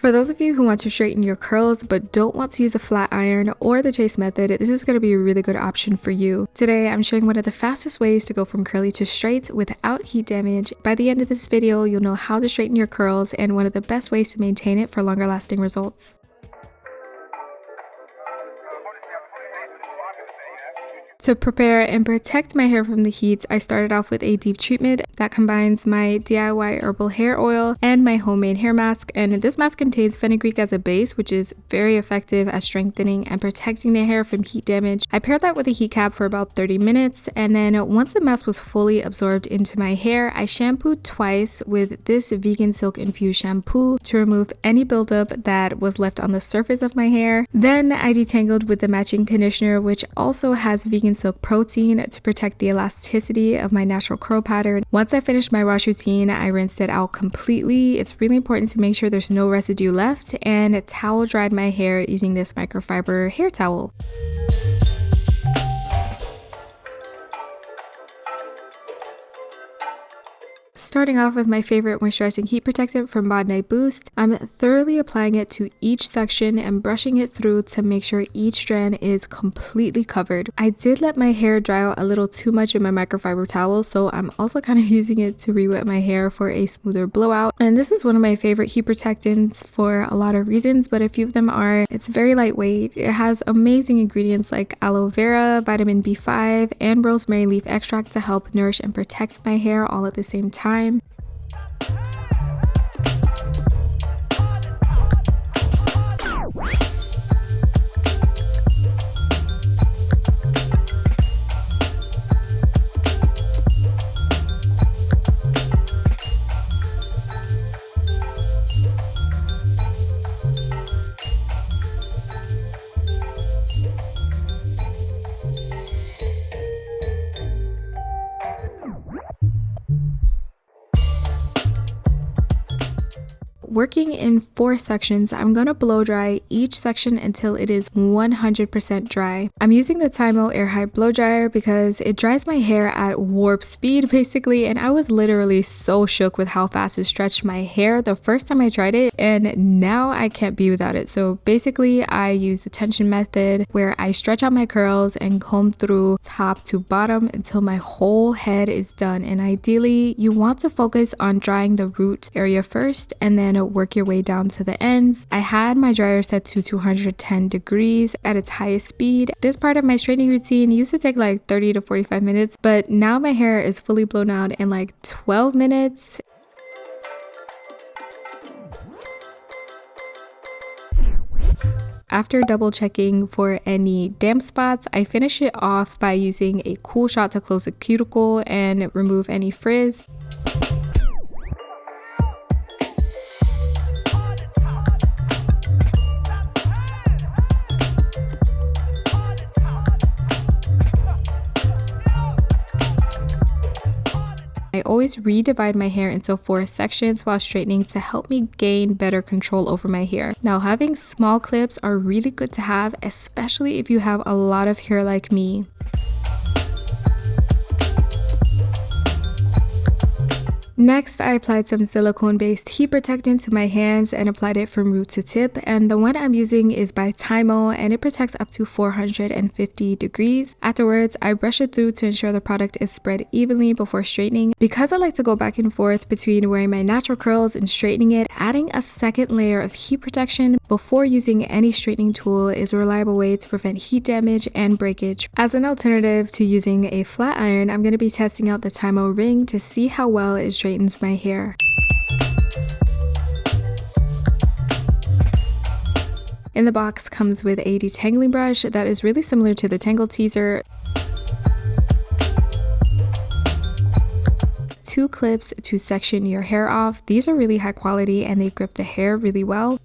For those of you who want to straighten your curls but don't want to use a flat iron or the chase method, this is going to be a really good option for you. Today I'm showing one of the fastest ways to go from curly to straight without heat damage. By the end of this video, you'll know how to straighten your curls and one of the best ways to maintain it for longer lasting results. To prepare and protect my hair from the heat, I started off with a deep treatment that combines my DIY herbal hair oil and my homemade hair mask. And this mask contains fenugreek as a base, which is very effective at strengthening and protecting the hair from heat damage. I paired that with a heat cap for about 30 minutes. And then once the mask was fully absorbed into my hair, I shampooed twice with this vegan silk infused shampoo to remove any buildup that was left on the surface of my hair. Then I detangled with the matching conditioner, which also has vegan silk protein to protect the elasticity of my natural curl pattern. Once I finished my wash routine, I rinsed it out completely. It's really important to make sure there's no residue left, and towel dried my hair using this microfiber hair towel. Starting off with my favorite moisturizing heat protectant from Bod Night Boost, I'm thoroughly applying it to each section and brushing it through to make sure each strand is completely covered. I did let my hair dry out a little too much in my microfiber towel, so I'm also kind of using it to re-wet my hair for a smoother blowout. And this is one of my favorite heat protectants for a lot of reasons, but a few of them are: it's very lightweight, it has amazing ingredients like aloe vera, vitamin B5, and rosemary leaf extract to help nourish and protect my hair all at the same time. Working in 4 sections, I'm going to blow dry each section until it is 100% dry. I'm using the TYMO Air High blow dryer because it dries my hair at warp speed basically, and I was literally so shook with how fast it stretched my hair the first time I tried it, and now I can't be without it. So basically I use the tension method where I stretch out my curls and comb through top to bottom until my whole head is done. And ideally you want to focus on drying the root area first and then work your way down to the ends. I had my dryer set to 210 degrees at its highest speed. This part of my straightening routine used to take like 30 to 45 minutes, but now my hair is fully blown out in like 12 minutes. After double checking for any damp spots, I finish it off by using a cool shot to close the cuticle and remove any frizz. I always re-divide my hair into 4 sections while straightening to help me gain better control over my hair. Now, having small clips are really good to have, especially if you have a lot of hair like me. Next, I applied some silicone-based heat protectant to my hands and applied it from root to tip, and the one I'm using is by TYMO and it protects up to 450 degrees. Afterwards, I brush it through to ensure the product is spread evenly before straightening. Because I like to go back and forth between wearing my natural curls and straightening it, adding a second layer of heat protection before using any straightening tool is a reliable way to prevent heat damage and breakage. As an alternative to using a flat iron, I'm going to be testing out the TYMO Ring to see how well it straightens my hair. In the box comes with a detangling brush that is really similar to the Tangle Teaser, 2 clips to section your hair off. These are really high quality and they grip the hair really well.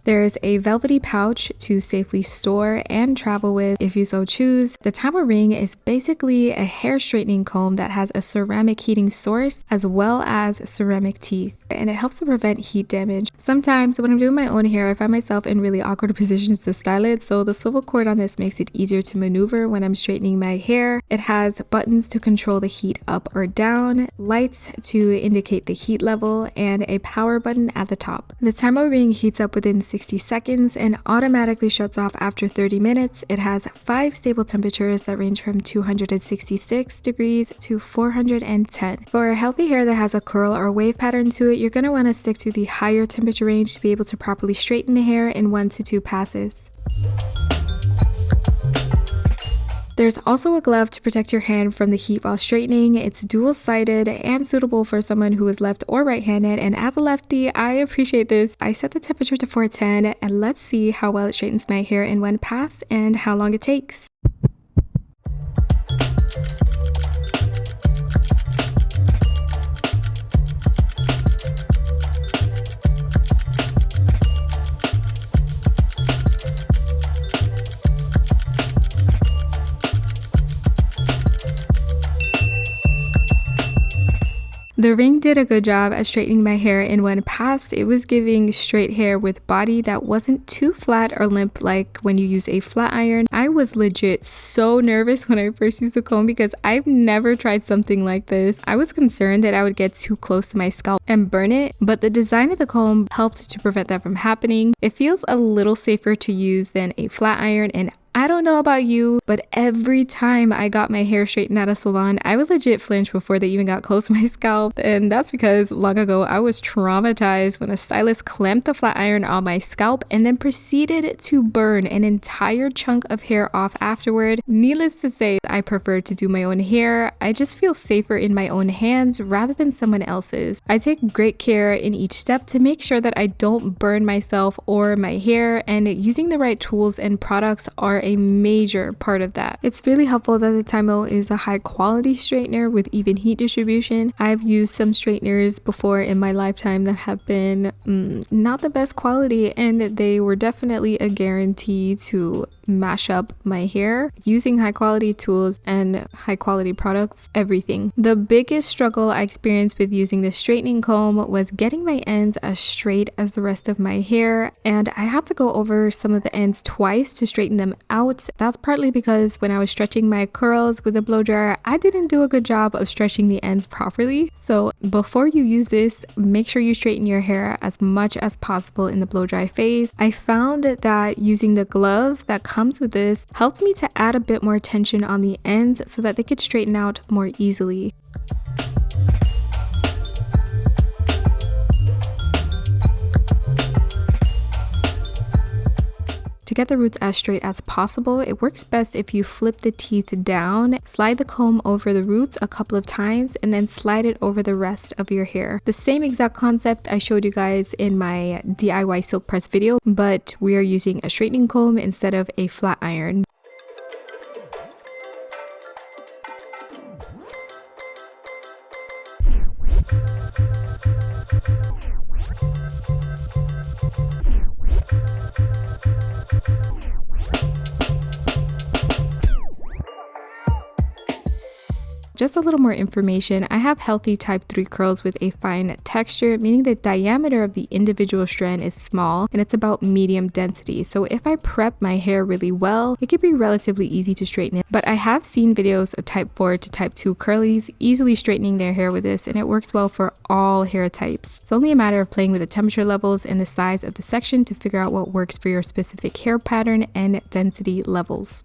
There's a velvety pouch to safely store and travel with if you so choose. The TYMO Ring is basically a hair straightening comb that has a ceramic heating source as well as ceramic teeth. and it helps to prevent heat damage. Sometimes when I'm doing my own hair, I find myself in really awkward positions to style it, so the swivel cord on this makes it easier to maneuver when I'm straightening my hair. It has buttons to control the heat up or down, lights to indicate the heat level, and a power button at the top. The TYMO Ring heats up within 60 seconds and automatically shuts off after 30 minutes. It has 5 stable temperatures that range from 266 degrees to 410. For a healthy hair that has a curl or wave pattern to it, you're going to want to stick to the higher temperature range to be able to properly straighten the hair in 1 to 2 passes. There's also a glove to protect your hand from the heat while straightening. It's dual-sided and suitable for someone who is left or right-handed, and as a lefty, I appreciate this. I set the temperature to 410, and let's see how well it straightens my hair in 1 pass and how long it takes. The ring did a good job at straightening my hair in 1 pass. It was giving straight hair with body that wasn't too flat or limp like when you use a flat iron. I was legit so nervous when I first used the comb because I've never tried something like this. I was concerned that I would get too close to my scalp and burn it, but the design of the comb helped to prevent that from happening. It feels a little safer to use than a flat iron, and I don't know about you, but every time I got my hair straightened at a salon, I would legit flinch before they even got close to my scalp. And that's because long ago I was traumatized when a stylist clamped the flat iron on my scalp and then proceeded to burn an entire chunk of hair off afterward. Needless to say, I prefer to do my own hair. I just feel safer in my own hands rather than someone else's. I take great care in each step to make sure that I don't burn myself or my hair, and using the right tools and products are a major part of that. It's really helpful that the TYMO is a high quality straightener with even heat distribution. I've used some straighteners before in my lifetime that have been not the best quality, and they were definitely a guarantee to mash up my hair. Using high quality tools and high quality products, everything. The biggest struggle I experienced with using the straightening comb was getting my ends as straight as the rest of my hair, and I had to go over some of the ends twice to straighten them out. That's partly because when I was stretching my curls with a blow dryer, I didn't do a good job of stretching the ends properly. So before you use this, make sure you straighten your hair as much as possible in the blow dry phase. I found that using the glove that comes with this helped me to add a bit more tension on the ends so that they could straighten out more easily. To get the roots as straight as possible, it works best if you flip the teeth down, slide the comb over the roots a couple of times, and then slide it over the rest of your hair. The same exact concept I showed you guys in my DIY silk press video, but we are using a straightening comb instead of a flat iron. Just a little more information, I have healthy type 3 curls with a fine texture, meaning the diameter of the individual strand is small and it's about medium density. So if I prep my hair really well, it could be relatively easy to straighten it. But I have seen videos of type 4 to type 2 curlies easily straightening their hair with this, and it works well for all hair types. It's only a matter of playing with the temperature levels and the size of the section to figure out what works for your specific hair pattern and density levels.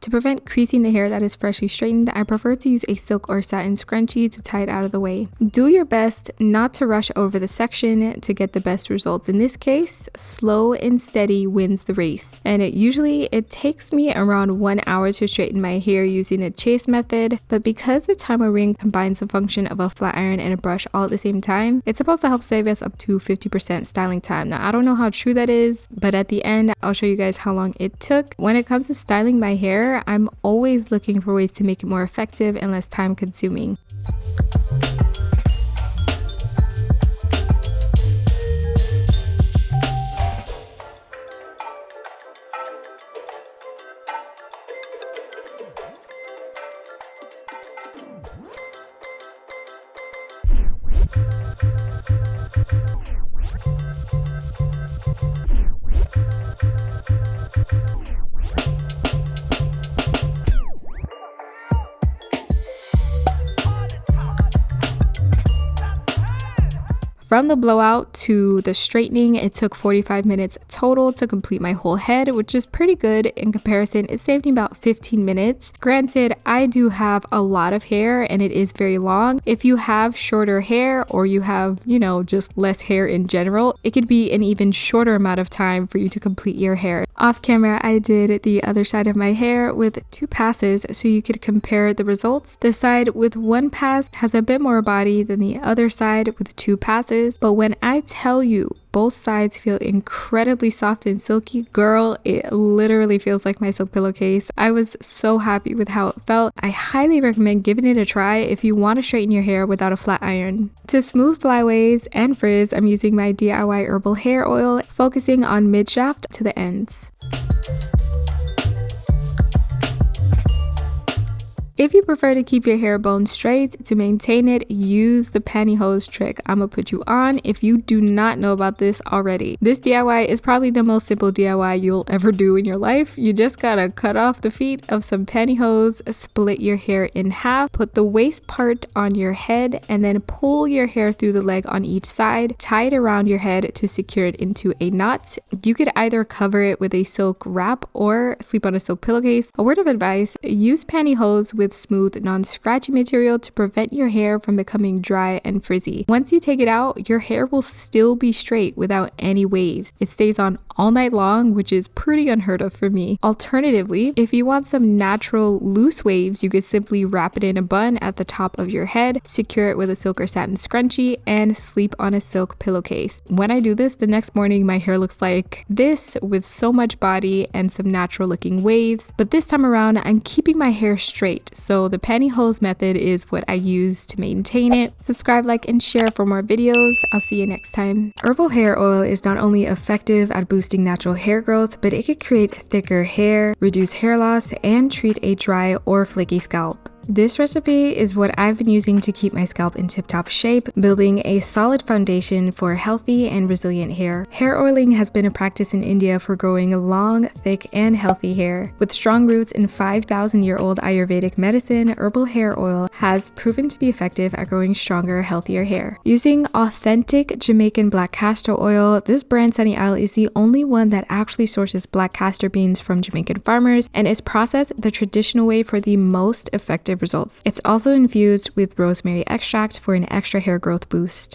To prevent creasing the hair that is freshly straightened, I prefer to use a silk or satin scrunchie to tie it out of the way. Do your best not to rush over the section to get the best results. In this case, slow and steady wins the race. And usually it takes me around 1 hour to straighten my hair using the chase method, but because the TYMO Ring combines the function of a flat iron and a brush all at the same time, it's supposed to help save us up to 50% styling time. Now, I don't know how true that is, but at the end, I'll show you guys how long it took. When it comes to styling my hair, I'm always looking for ways to make it more effective and less time consuming. From the blowout to the straightening, it took 45 minutes total to complete my whole head, which is pretty good in comparison. It saved me about 15 minutes. Granted, I do have a lot of hair and it is very long. If you have shorter hair or you have, just less hair in general, it could be an even shorter amount of time for you to complete your hair. Off camera, I did the other side of my hair with 2 passes so you could compare the results. The side with 1 pass has a bit more body than the other side with 2 passes. But when I tell you both sides feel incredibly soft and silky, girl, it literally feels like my silk pillowcase. I was so happy with how it felt. I highly recommend giving it a try if you want to straighten your hair without a flat iron. To smooth flyaways and frizz, I'm using my DIY herbal hair oil, focusing on mid-shaft to the ends. If you prefer to keep your hair bone straight, to maintain it, use the pantyhose trick I'm gonna put you on if you do not know about this already. This DIY is probably the most simple DIY you'll ever do in your life. You just gotta cut off the feet of some pantyhose, split your hair in half, put the waist part on your head, and then pull your hair through the leg on each side, tie it around your head to secure it into a knot. You could either cover it with a silk wrap or sleep on a silk pillowcase. A word of advice, use pantyhose with smooth, non-scratchy material to prevent your hair from becoming dry and frizzy. Once you take it out, your hair will still be straight without any waves. It stays on all night long, which is pretty unheard of for me. Alternatively, if you want some natural loose waves, you could simply wrap it in a bun at the top of your head, secure it with a silk or satin scrunchie, and sleep on a silk pillowcase. When I do this, the next morning my hair looks like this with so much body and some natural looking waves. But this time around, I'm keeping my hair straight. So the pantyhose method is what I use to maintain it. Subscribe, like, and share for more videos. I'll see you next time. Herbal hair oil is not only effective at boosting natural hair growth, but it could create thicker hair, reduce hair loss, and treat a dry or flaky scalp. This recipe is what I've been using to keep my scalp in tip-top shape, building a solid foundation for healthy and resilient hair. Hair oiling has been a practice in India for growing long, thick, and healthy hair. With strong roots in 5,000-year-old Ayurvedic medicine, herbal hair oil has proven to be effective at growing stronger, healthier hair. Using authentic Jamaican black castor oil, this brand Sunny Isle is the only one that actually sources black castor beans from Jamaican farmers and is processed the traditional way for the most effective results. It's also infused with rosemary extract for an extra hair growth boost.